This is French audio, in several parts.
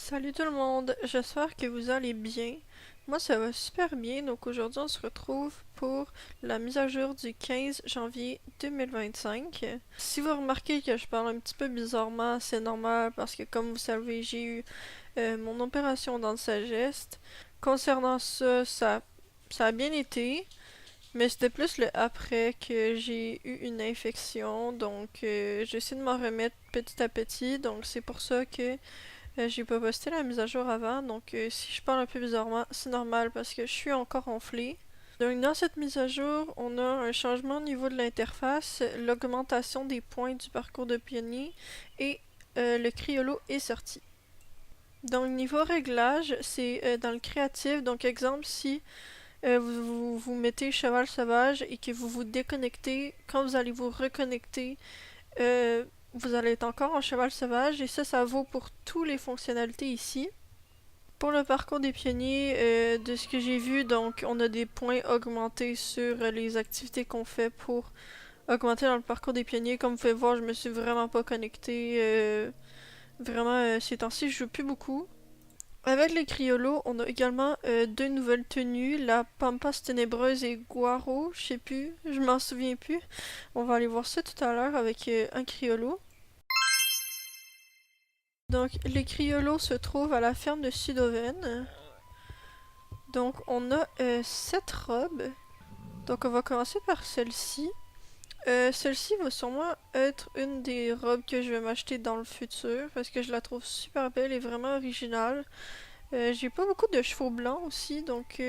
Salut tout le monde, j'espère que vous allez bien. Moi ça va super bien, donc aujourd'hui on se retrouve pour la mise à jour du 15 janvier 2025. Si vous remarquez que je parle un petit peu bizarrement, c'est normal parce que comme vous savez j'ai eu mon opération dans le sagesse. Concernant ça, ça a bien été, mais c'était plus le après que j'ai eu une infection, donc j'essaie de m'en remettre petit à petit, donc c'est pour ça que j'ai pas posté la mise à jour avant, donc si je parle un peu bizarrement, c'est normal parce que je suis encore enflée. Donc dans cette mise à jour, on a un changement au niveau de l'interface, l'augmentation des points du parcours de pionnier et le Criollo est sorti. Donc niveau réglage, c'est dans le créatif, donc exemple si vous mettez cheval sauvage et que vous vous déconnectez, quand vous allez vous reconnecter, euh, vous allez être encore en cheval sauvage et ça vaut pour toutes les fonctionnalités ici. Pour le parcours des pionniers, de ce que j'ai vu, donc on a des points augmentés sur les activités qu'on fait pour augmenter dans le parcours des pionniers. Comme vous pouvez voir, je me suis vraiment pas connectée. Vraiment, ces temps-ci, je joue plus beaucoup. Avec les Criollo, on a également deux nouvelles tenues, la Pampas Ténébreuse et Guaro, je sais plus, je m'en souviens plus. On va aller voir ça tout à l'heure avec un Criollo. Donc, les Criollo se trouvent à la ferme de Sudoven. Donc, on a 7 robes. Donc, on va commencer par celle-ci. Celle-ci va sûrement être une des robes que je vais m'acheter dans le futur parce que je la trouve super belle et vraiment originale. J'ai pas beaucoup de chevaux blancs aussi, donc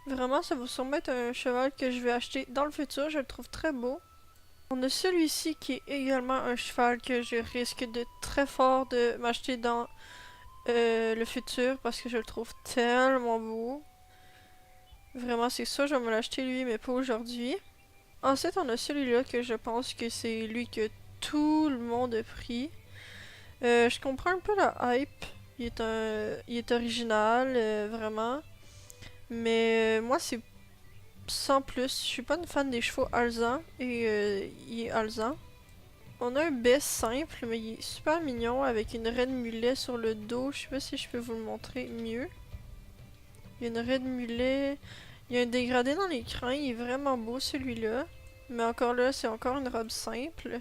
vraiment, ça va sûrement être un cheval que je vais acheter dans le futur. Je le trouve très beau. On a celui-ci qui est également un cheval que je risque de très fort de m'acheter dans le futur parce que je le trouve tellement beau. Vraiment, c'est ça, je vais me l'acheter lui, mais pas aujourd'hui. Ensuite, on a celui-là que je pense que c'est lui que tout le monde a pris. Je comprends un peu la hype. Il est original, vraiment. Mais moi, c'est sans plus. Je suis pas une fan des chevaux alezans et il est alezan. On a un baisse simple, mais il est super mignon avec une raie de mulet sur le dos. Je sais pas si je peux vous le montrer mieux. Il y a une raie de mulet. Il y a un dégradé dans l'écran. Il est vraiment beau celui-là. Mais encore là, c'est encore une robe simple.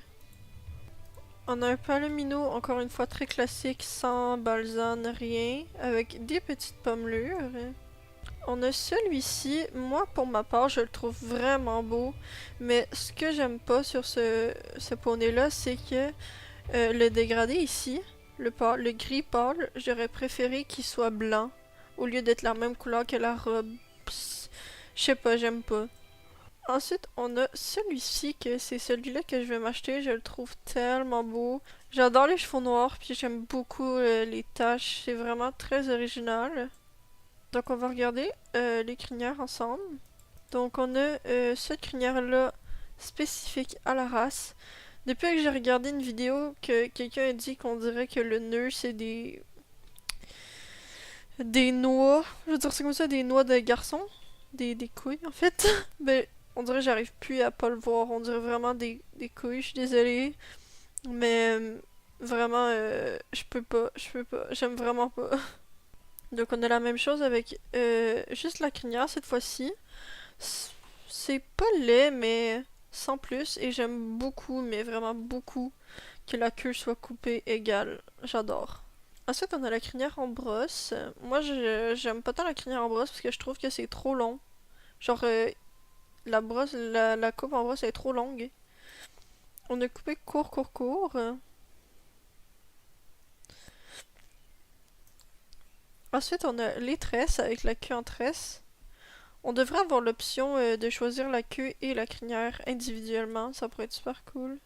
On a un palomino, encore une fois très classique, sans balzane, rien, avec des petites pommelures. On a celui-ci, moi pour ma part, je le trouve vraiment beau, mais ce que j'aime pas sur ce poney-là, c'est que le dégradé ici, le gris pâle, j'aurais préféré qu'il soit blanc, au lieu d'être la même couleur que la robe. Je sais pas, j'aime pas. Ensuite, on a celui-ci, que c'est celui-là que je vais m'acheter. Je le trouve tellement beau. J'adore les chevaux noirs, puis j'aime beaucoup les taches. C'est vraiment très original. Donc, on va regarder les crinières ensemble. Donc, on a cette crinière-là spécifique à la race. Depuis que j'ai regardé une vidéo que quelqu'un a dit qu'on dirait que le nœud, c'est des noix. Je veux dire, c'est comme ça, des noix de garçon. Des couilles, en fait. Ben, on dirait que j'arrive plus à pas le voir. On dirait vraiment des couilles, je suis désolée. Mais vraiment, je peux pas. J'aime vraiment pas. Donc on a la même chose avec juste la crinière cette fois-ci. C'est pas laid, mais sans plus. Et j'aime beaucoup, mais vraiment beaucoup, que la queue soit coupée égale. J'adore. Ensuite, on a la crinière en brosse. Moi, j'aime pas tant la crinière en brosse parce que je trouve que c'est trop long. Genre, la brosse, la coupe en brosse est trop longue. On a coupé court, court, court. Ensuite, on a les tresses avec la queue en tresse. On devrait avoir l'option de choisir la queue et la crinière individuellement. Ça pourrait être super cool.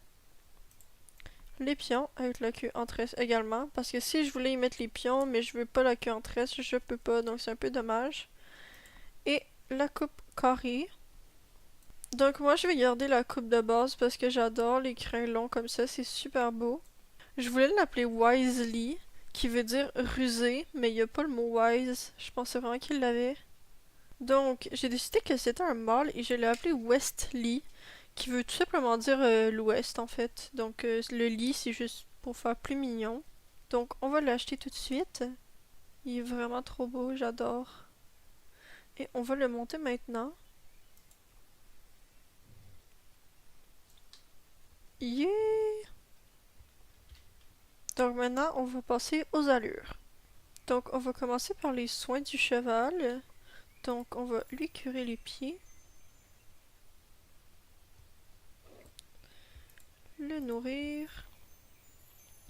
Les pions avec la queue en tresse également. Parce que si je voulais y mettre les pions, mais je veux pas la queue en tresse, je peux pas. Donc c'est un peu dommage. Et la coupe carrée. Donc moi je vais garder la coupe de base parce que j'adore les crins longs comme ça, c'est super beau. Je voulais l'appeler Wisely, qui veut dire rusé, mais il n'y a pas le mot wise. Je pensais vraiment qu'il l'avait. Donc j'ai décidé que c'était un mâle et je l'ai appelé Westly, qui veut tout simplement dire l'ouest en fait. Donc le lit c'est juste pour faire plus mignon. Donc, on va l'acheter tout de suite. Il est vraiment trop beau, j'adore. Et on va le monter maintenant. Yeah! Donc maintenant, on va passer aux allures. Donc, on va commencer par les soins du cheval. Donc, on va lui curer les pieds. Le nourrir.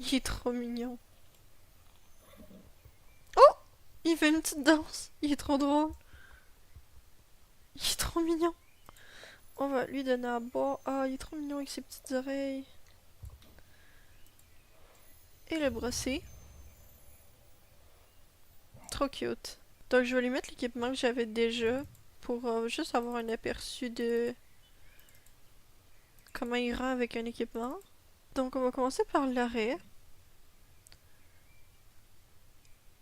Il est trop mignon. Oh! Il fait une petite danse. Il est trop drôle. Il est trop mignon. On va lui donner à boire. Ah, il est trop mignon avec ses petites oreilles. Et le brosser. Trop cute. Donc, je vais lui mettre l'équipement que j'avais déjà pour juste avoir un aperçu de comment il rend avec un équipement. Donc, on va commencer par l'arrêt.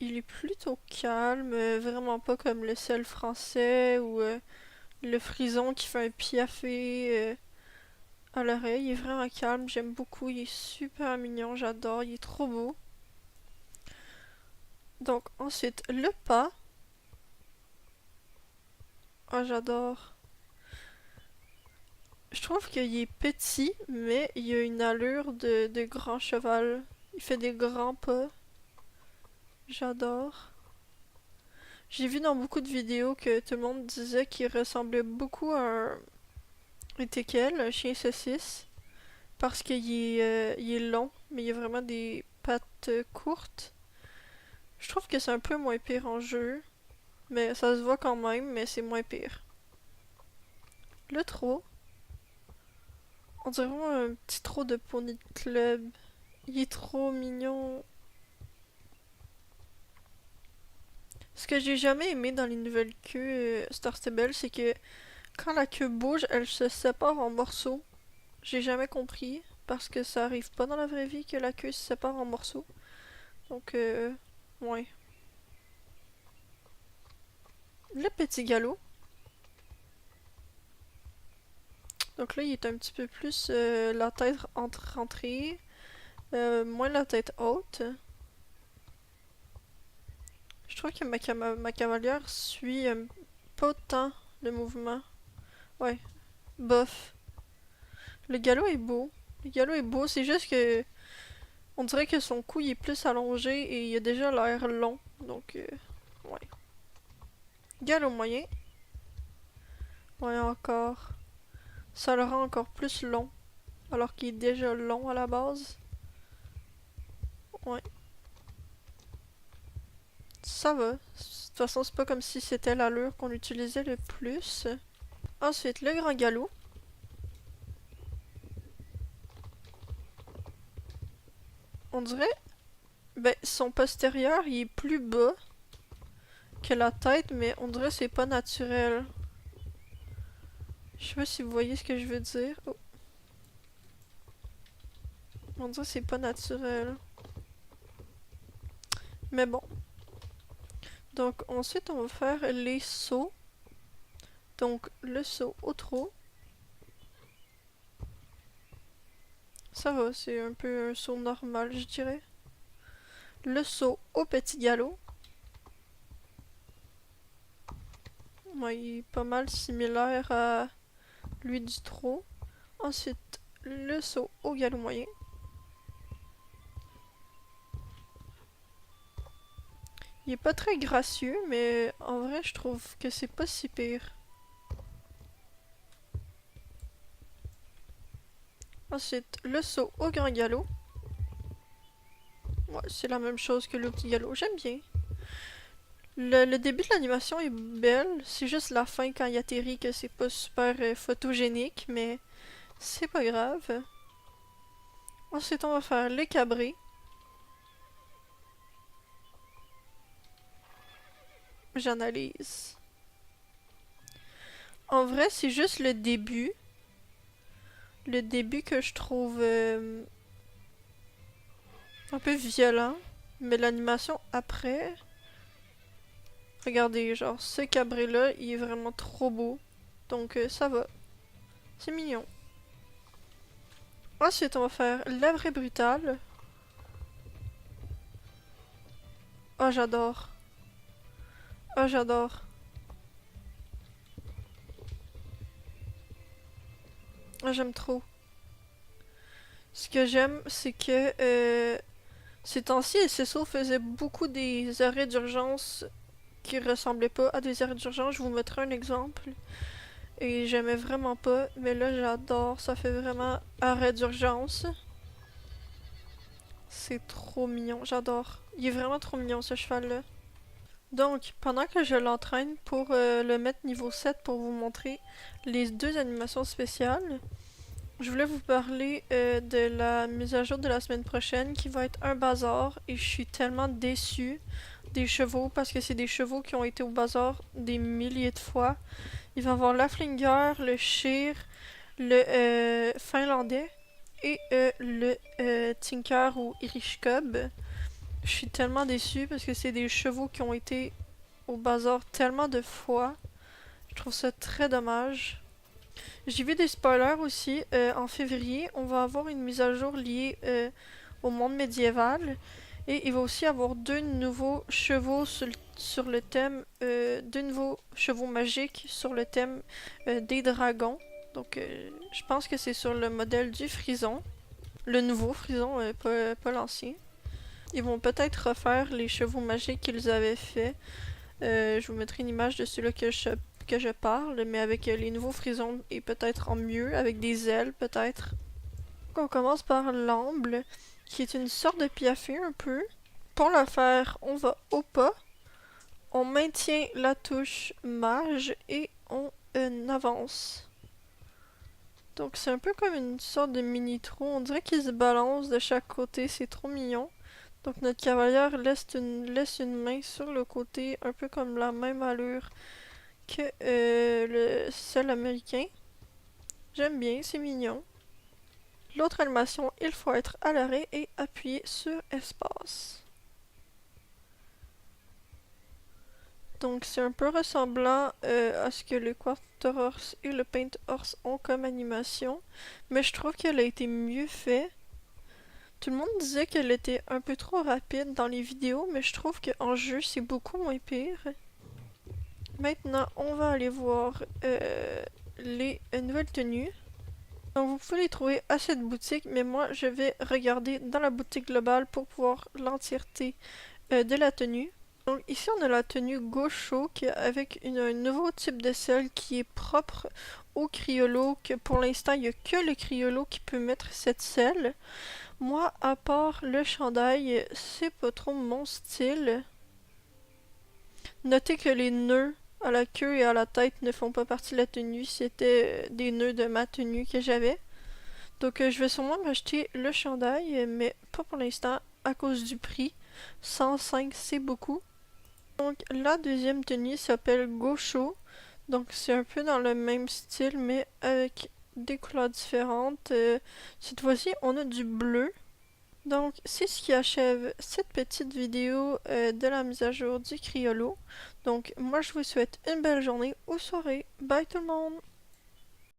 Il est plutôt calme, vraiment pas comme le sel français ou le frison qui fait un piafé à l'arrêt. Il est vraiment calme, j'aime beaucoup, il est super mignon, j'adore, il est trop beau. Donc ensuite, le pas. Ah, j'adore. Je trouve qu'il est petit, mais il a une allure de grand cheval. Il fait des grands pas. J'adore. J'ai vu dans beaucoup de vidéos que tout le monde disait qu'il ressemblait beaucoup à un teckel, un chien saucisse, parce il est long, mais il a vraiment des pattes courtes. Je trouve que c'est un peu moins pire en jeu, mais ça se voit quand même, mais c'est moins pire. Le trot, on dirait vraiment un petit trot de pony de club. Il est trop mignon. Ce que j'ai jamais aimé dans les nouvelles queues Star Stable, c'est que quand la queue bouge, elle se sépare en morceaux. J'ai jamais compris, parce que ça arrive pas dans la vraie vie que la queue se sépare en morceaux. Donc, ouais. Le petit galop. Donc là, il est un petit peu plus la tête rentrée, moins la tête haute. Je trouve que ma cavalière suit pas autant le mouvement. Ouais, bof. Le galop est beau. Le galop est beau, c'est juste que on dirait que son cou il est plus allongé et il a déjà l'air long. Donc, ouais. Galop moyen. Ouais, encore. Ça le rend encore plus long. Alors qu'il est déjà long à la base. Ouais. Ça va. De toute façon, c'est pas comme si c'était l'allure qu'on utilisait le plus. Ensuite, le grand galop. On dirait... Ben, son postérieur, il est plus bas que la tête, mais on dirait que c'est pas naturel. Je sais pas si vous voyez ce que je veux dire. Oh. On dirait que c'est pas naturel. Mais bon. Donc, ensuite, on va faire les sauts. Donc, le saut au trot. Ça va, c'est un peu un saut normal, je dirais. Le saut au petit galop. Ouais, il est pas mal similaire à lui du trot. Ensuite, le saut au galop moyen. Il est pas très gracieux, mais en vrai, je trouve que c'est pas si pire. Ensuite, le saut au grand galop. Ouais, c'est la même chose que le petit galop. J'aime bien. Le début de l'animation est belle. C'est juste la fin quand il atterrit que c'est pas super photogénique, mais c'est pas grave. Ensuite, on va faire le cabré. J'analyse. En vrai, c'est juste le début. Le début que je trouve un peu violent. Mais l'animation après... Regardez, genre, ce cabré-là, il est vraiment trop beau. Donc, ça va. C'est mignon. Ensuite, on va faire la vraie brutale. Oh, j'adore. Oh, j'adore. Oh, j'aime trop. Ce que j'aime, c'est que ces temps-ci, SSO faisait beaucoup des arrêts d'urgence qui ressemblaient pas à des arrêts d'urgence. Je vous mettrai un exemple. Et j'aimais vraiment pas, mais là j'adore. Ça fait vraiment arrêt d'urgence. C'est trop mignon, j'adore. Il est vraiment trop mignon ce cheval-là. Donc, pendant que je l'entraîne pour le mettre niveau 7 pour vous montrer les deux animations spéciales, je voulais vous parler de la mise à jour de la semaine prochaine qui va être un bazar et je suis tellement déçue des chevaux parce que c'est des chevaux qui ont été au bazar des milliers de fois. Il va y avoir l'Haflinger, le Sheer, le Finlandais et le Tinker ou Irish Cub. Je suis tellement déçue parce que c'est des chevaux qui ont été au bazar tellement de fois. Je trouve ça très dommage. J'ai vu des spoilers aussi. En février, on va avoir une mise à jour liée au monde médiéval. Et il va aussi avoir deux nouveaux chevaux sur le thème, deux nouveaux chevaux magiques sur le thème des dragons. Donc je pense que c'est sur le modèle du frison. Le nouveau frison, pas l'ancien. Ils vont peut-être refaire les chevaux magiques qu'ils avaient fait. Je vous mettrai une image de celui-là que je parle, mais avec les nouveaux frisons et peut-être en mieux, avec des ailes peut-être. Donc on commence par l'amble, qui est une sorte de piafé un peu. Pour le faire, on va au pas, on maintient la touche mage et on avance. Donc c'est un peu comme une sorte de mini trou, on dirait qu'il se balance de chaque côté, c'est trop mignon. Donc notre cavalière laisse une main sur le côté, un peu comme la même allure que le seul américain. J'aime bien, c'est mignon. L'autre animation, il faut être à l'arrêt et appuyer sur espace. Donc c'est un peu ressemblant à ce que le Quarter Horse et le Paint Horse ont comme animation, mais je trouve qu'elle a été mieux faite. Tout le monde disait qu'elle était un peu trop rapide dans les vidéos, mais je trouve qu'en jeu c'est beaucoup moins pire. Maintenant, on va aller voir les nouvelles tenues. Donc vous pouvez les trouver à cette boutique, mais moi je vais regarder dans la boutique globale pour voir l'entièreté de la tenue. Donc ici on a la tenue Gosho avec un nouveau type de selle qui est propre au Criollo, que pour l'instant il n'y a que le Criollo qui peut mettre cette selle. Moi, à part le chandail, c'est pas trop mon style. Notez que les nœuds à la queue et à la tête ne font pas partie de la tenue, c'était des nœuds de ma tenue que j'avais. Donc je vais sûrement m'acheter le chandail, mais pas pour l'instant à cause du prix. 105 c'est beaucoup. Donc la deuxième tenue s'appelle Gosho. Donc c'est un peu dans le même style mais avec des couleurs différentes. Cette fois-ci on a du bleu. Donc c'est ce qui achève cette petite vidéo de la mise à jour du Criollo. Donc moi je vous souhaite une belle journée ou soirée. Bye tout le monde!